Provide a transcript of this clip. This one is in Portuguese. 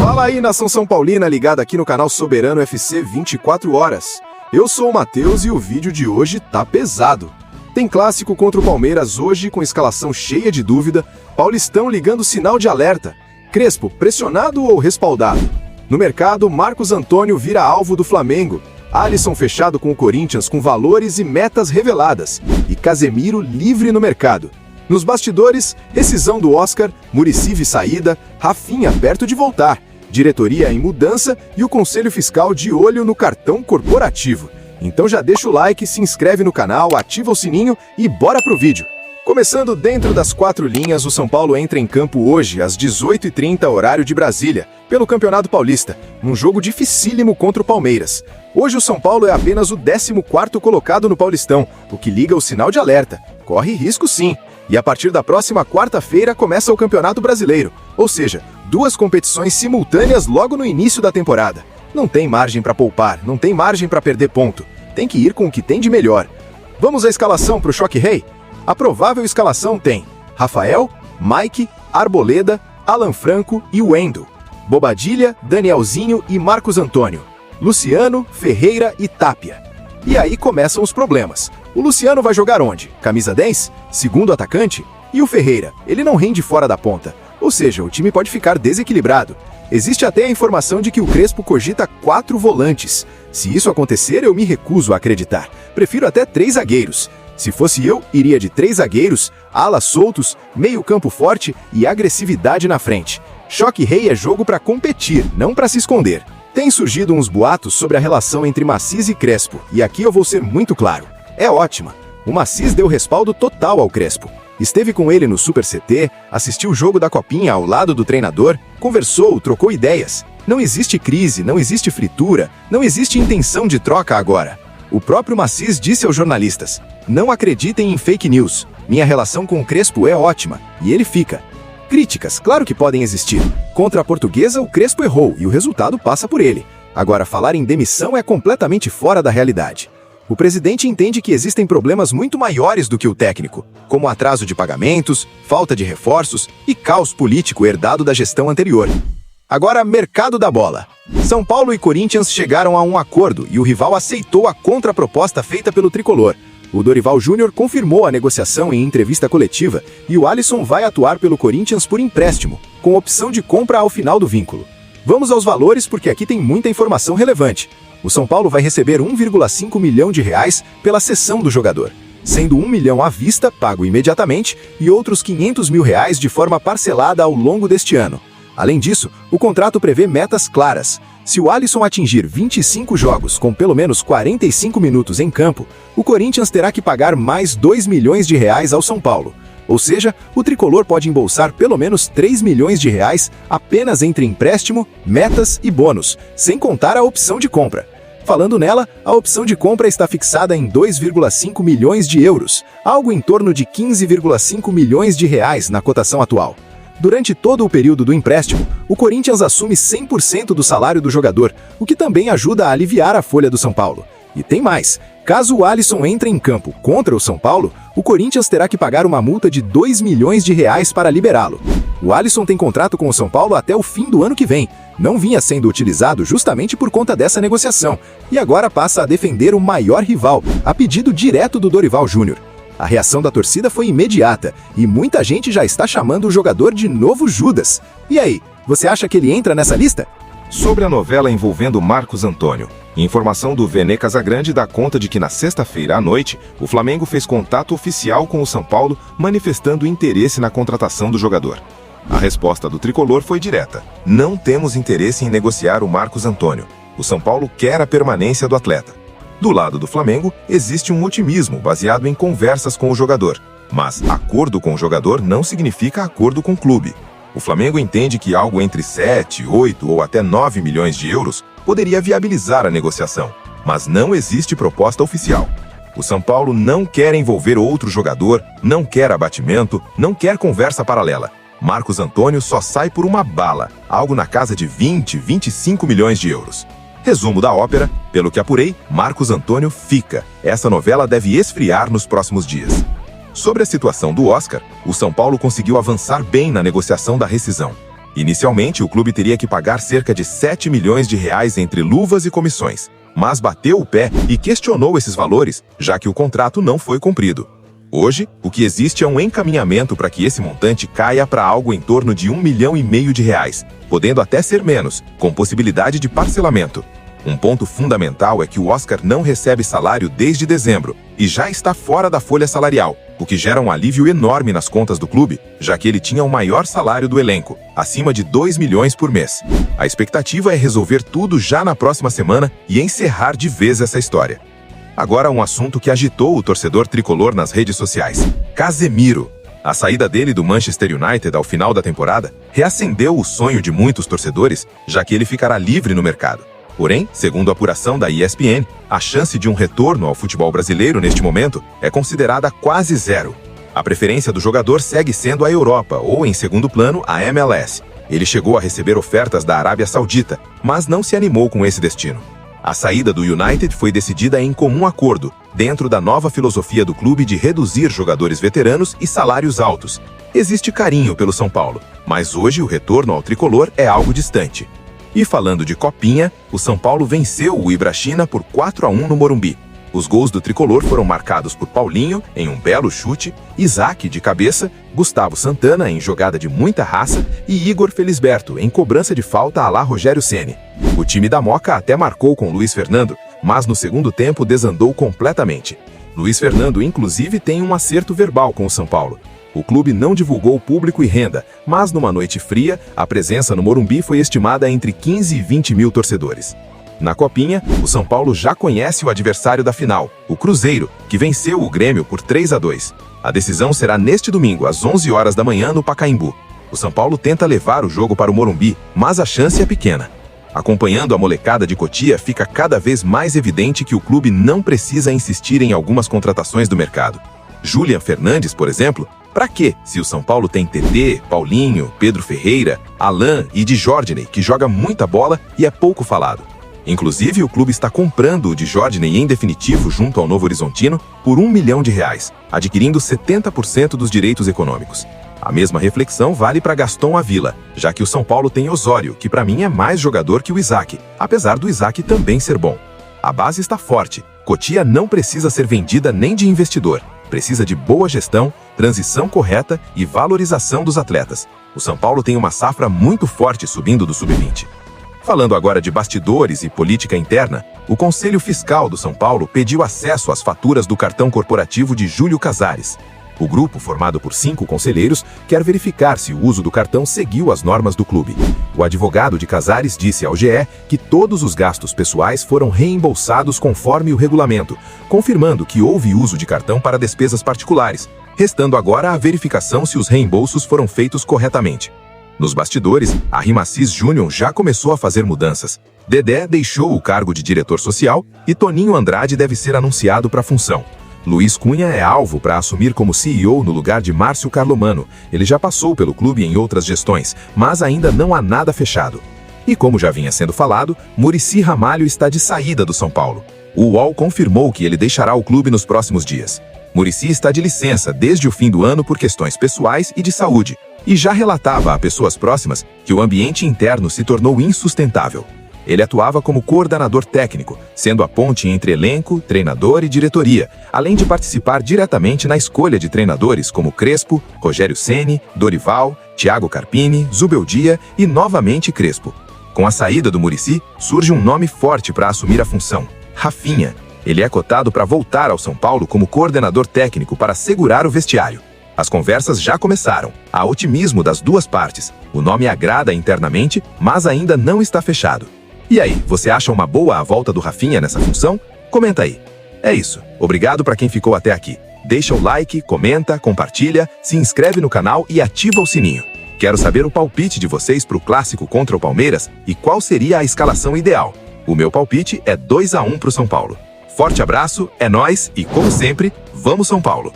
Fala aí, nação São Paulina, ligada aqui no canal Soberano FC 24 horas. Eu sou o Matheus e o vídeo de hoje tá pesado. Tem clássico contra o Palmeiras hoje com escalação cheia de dúvida, Paulistão ligando sinal de alerta, Crespo pressionado ou respaldado? No mercado, Marcos Antônio vira alvo do Flamengo, Alisson fechado com o Corinthians com valores e metas reveladas, e Casemiro livre no mercado. Nos bastidores, rescisão do Oscar, Muricy saída, Rafinha perto de voltar, diretoria em mudança e o Conselho Fiscal de olho no cartão corporativo. Então já deixa o like, se inscreve no canal, ativa o sininho e bora pro vídeo. Começando dentro das quatro linhas, o São Paulo entra em campo hoje às 18h30, horário de Brasília, pelo Campeonato Paulista, num jogo dificílimo contra o Palmeiras. Hoje o São Paulo é apenas o 14º colocado no Paulistão, o que liga o sinal de alerta. Corre risco sim. E a partir da próxima quarta-feira começa o Campeonato Brasileiro, ou seja, duas competições simultâneas logo no início da temporada. Não tem margem para poupar, não tem margem para perder ponto. Tem que ir com o que tem de melhor. Vamos à escalação para o Choque Rei? A provável escalação tem Rafael, Mike, Arboleda, Alan Franco e Wendel, Bobadilha, Danielzinho e Marcos Antônio, Luciano, Ferreira e Tapia. E aí começam os problemas. O Luciano vai jogar onde? Camisa 10? Segundo atacante? E o Ferreira? Ele não rende fora da ponta. Ou seja, o time pode ficar desequilibrado. Existe até a informação de que o Crespo cogita 4 volantes. Se isso acontecer, eu me recuso a acreditar. Prefiro até 3 zagueiros. Se fosse eu, iria de 3 zagueiros, alas soltos, meio campo forte e agressividade na frente. Choque Rei é jogo para competir, não para se esconder. Tem surgido uns boatos sobre a relação entre Maciz e Crespo, e aqui eu vou ser muito claro. É ótima. O Maciz deu respaldo total ao Crespo. Esteve com ele no Super CT, assistiu o jogo da Copinha ao lado do treinador, conversou, trocou ideias. Não existe crise, não existe fritura, não existe intenção de troca agora. O próprio Maciz disse aos jornalistas: não acreditem em fake news. Minha relação com o Crespo é ótima. E ele fica. Críticas, claro que podem existir. Contra a Portuguesa, o Crespo errou e o resultado passa por ele. Agora, falar em demissão é completamente fora da realidade. O presidente entende que existem problemas muito maiores do que o técnico, como atraso de pagamentos, falta de reforços e caos político herdado da gestão anterior. Agora, mercado da bola. São Paulo e Corinthians chegaram a um acordo e o rival aceitou a contraproposta feita pelo tricolor. O Dorival Júnior confirmou a negociação em entrevista coletiva e o Alisson vai atuar pelo Corinthians por empréstimo, com opção de compra ao final do vínculo. Vamos aos valores porque aqui tem muita informação relevante. O São Paulo vai receber 1,5 milhão de reais pela cessão do jogador, sendo 1 milhão à vista, pago imediatamente, e outros 500 mil reais de forma parcelada ao longo deste ano. Além disso, o contrato prevê metas claras. Se o Alisson atingir 25 jogos com pelo menos 45 minutos em campo, o Corinthians terá que pagar mais 2 milhões de reais ao São Paulo. Ou seja, o tricolor pode embolsar pelo menos 3 milhões de reais apenas entre empréstimo, metas e bônus, sem contar a opção de compra. Falando nela, a opção de compra está fixada em 2,5 milhões de euros, algo em torno de 15,5 milhões de reais na cotação atual. Durante todo o período do empréstimo, o Corinthians assume 100% do salário do jogador, o que também ajuda a aliviar a folha do São Paulo. E tem mais, caso o Alisson entre em campo contra o São Paulo, o Corinthians terá que pagar uma multa de 2 milhões de reais para liberá-lo. O Alisson tem contrato com o São Paulo até o fim do ano que vem. Não vinha sendo utilizado justamente por conta dessa negociação, e agora passa a defender o maior rival, a pedido direto do Dorival Júnior. A reação da torcida foi imediata, e muita gente já está chamando o jogador de novo Judas. E aí, você acha que ele entra nessa lista? Sobre a novela envolvendo Marcos Antônio, informação do Vene Casagrande dá conta de que na sexta-feira à noite, o Flamengo fez contato oficial com o São Paulo, manifestando interesse na contratação do jogador. A resposta do tricolor foi direta: não temos interesse em negociar o Marcos Antônio. O São Paulo quer a permanência do atleta. Do lado do Flamengo, existe um otimismo baseado em conversas com o jogador. Mas acordo com o jogador não significa acordo com o clube. O Flamengo entende que algo entre 7, 8 ou até 9 milhões de euros poderia viabilizar a negociação. Mas não existe proposta oficial. O São Paulo não quer envolver outro jogador, não quer abatimento, não quer conversa paralela. Marcos Antônio só sai por uma bala, algo na casa de 20, 25 milhões de euros. Resumo da ópera: pelo que apurei, Marcos Antônio fica. Essa novela deve esfriar nos próximos dias. Sobre a situação do Oscar, o São Paulo conseguiu avançar bem na negociação da rescisão. Inicialmente, o clube teria que pagar cerca de 7 milhões de reais entre luvas e comissões, mas bateu o pé e questionou esses valores, já que o contrato não foi cumprido. Hoje, o que existe é um encaminhamento para que esse montante caia para algo em torno de 1,5 milhão de reais, podendo até ser menos, com possibilidade de parcelamento. Um ponto fundamental é que o Oscar não recebe salário desde dezembro e já está fora da folha salarial, o que gera um alívio enorme nas contas do clube, já que ele tinha o maior salário do elenco, acima de 2 milhões por mês. A expectativa é resolver tudo já na próxima semana e encerrar de vez essa história. Agora um assunto que agitou o torcedor tricolor nas redes sociais: Casemiro. A saída dele do Manchester United ao final da temporada reacendeu o sonho de muitos torcedores, já que ele ficará livre no mercado. Porém, segundo a apuração da ESPN, a chance de um retorno ao futebol brasileiro neste momento é considerada quase zero. A preferência do jogador segue sendo a Europa ou, em segundo plano, a MLS. Ele chegou a receber ofertas da Arábia Saudita, mas não se animou com esse destino. A saída do United foi decidida em comum acordo, dentro da nova filosofia do clube de reduzir jogadores veteranos e salários altos. Existe carinho pelo São Paulo, mas hoje o retorno ao tricolor é algo distante. E falando de copinha, o São Paulo venceu o Ibrachina por 4-1 no Morumbi. Os gols do tricolor foram marcados por Paulinho, em um belo chute, Isaac de cabeça, Gustavo Santana, em jogada de muita raça, e Igor Felisberto, em cobrança de falta à la Rogério Ceni. O time da Moca até marcou com Luiz Fernando, mas no segundo tempo desandou completamente. Luiz Fernando, inclusive, tem um acerto verbal com o São Paulo. O clube não divulgou público e renda, mas numa noite fria, a presença no Morumbi foi estimada entre 15 e 20 mil torcedores. Na Copinha, o São Paulo já conhece o adversário da final, o Cruzeiro, que venceu o Grêmio por 3-2. A decisão será neste domingo, às 11 horas da manhã, no Pacaembu. O São Paulo tenta levar o jogo para o Morumbi, mas a chance é pequena. Acompanhando a molecada de Cotia, fica cada vez mais evidente que o clube não precisa insistir em algumas contratações do mercado. Julian Fernandes, por exemplo, para quê, se o São Paulo tem TT, Paulinho, Pedro Ferreira, Alan e Djordney, que joga muita bola e é pouco falado. Inclusive, o clube está comprando o Djordney em definitivo junto ao Novo Horizontino por R$1 milhão, adquirindo 70% dos direitos econômicos. A mesma reflexão vale para Gaston Avila, já que o São Paulo tem Osório, que para mim é mais jogador que o Isaac, apesar do Isaac também ser bom. A base está forte. Cotia não precisa ser vendida nem de investidor. Precisa de boa gestão, transição correta e valorização dos atletas. O São Paulo tem uma safra muito forte subindo do Sub-20. Falando agora de bastidores e política interna, o Conselho Fiscal do São Paulo pediu acesso às faturas do cartão corporativo de Júlio Casares. O grupo, formado por 5 conselheiros, quer verificar se o uso do cartão seguiu as normas do clube. O advogado de Casares disse ao GE que todos os gastos pessoais foram reembolsados conforme o regulamento, confirmando que houve uso de cartão para despesas particulares, restando agora a verificação se os reembolsos foram feitos corretamente. Nos bastidores, a Rimacis Júnior já começou a fazer mudanças. Dedé deixou o cargo de diretor social e Toninho Andrade deve ser anunciado para a função. Luiz Cunha é alvo para assumir como CEO no lugar de Márcio Carlomano. Ele já passou pelo clube em outras gestões, mas ainda não há nada fechado. E como já vinha sendo falado, Muricy Ramalho está de saída do São Paulo. O UOL confirmou que ele deixará o clube nos próximos dias. Muricy está de licença desde o fim do ano por questões pessoais e de saúde, e já relatava a pessoas próximas que o ambiente interno se tornou insustentável. Ele atuava como coordenador técnico, sendo a ponte entre elenco, treinador e diretoria, além de participar diretamente na escolha de treinadores como Crespo, Rogério Ceni, Dorival, Thiago Carpini, Zubeldia e novamente Crespo. Com a saída do Muricy, surge um nome forte para assumir a função: Rafinha. Ele é cotado para voltar ao São Paulo como coordenador técnico para segurar o vestiário. As conversas já começaram. Há otimismo das duas partes. O nome agrada internamente, mas ainda não está fechado. E aí, você acha uma boa a volta do Rafinha nessa função? Comenta aí. É isso. Obrigado para quem ficou até aqui. Deixa o like, comenta, compartilha, se inscreve no canal e ativa o sininho. Quero saber o palpite de vocês para o clássico contra o Palmeiras e qual seria a escalação ideal. O meu palpite é 2-1 para o São Paulo. Forte abraço, é nóis e, como sempre, vamos São Paulo!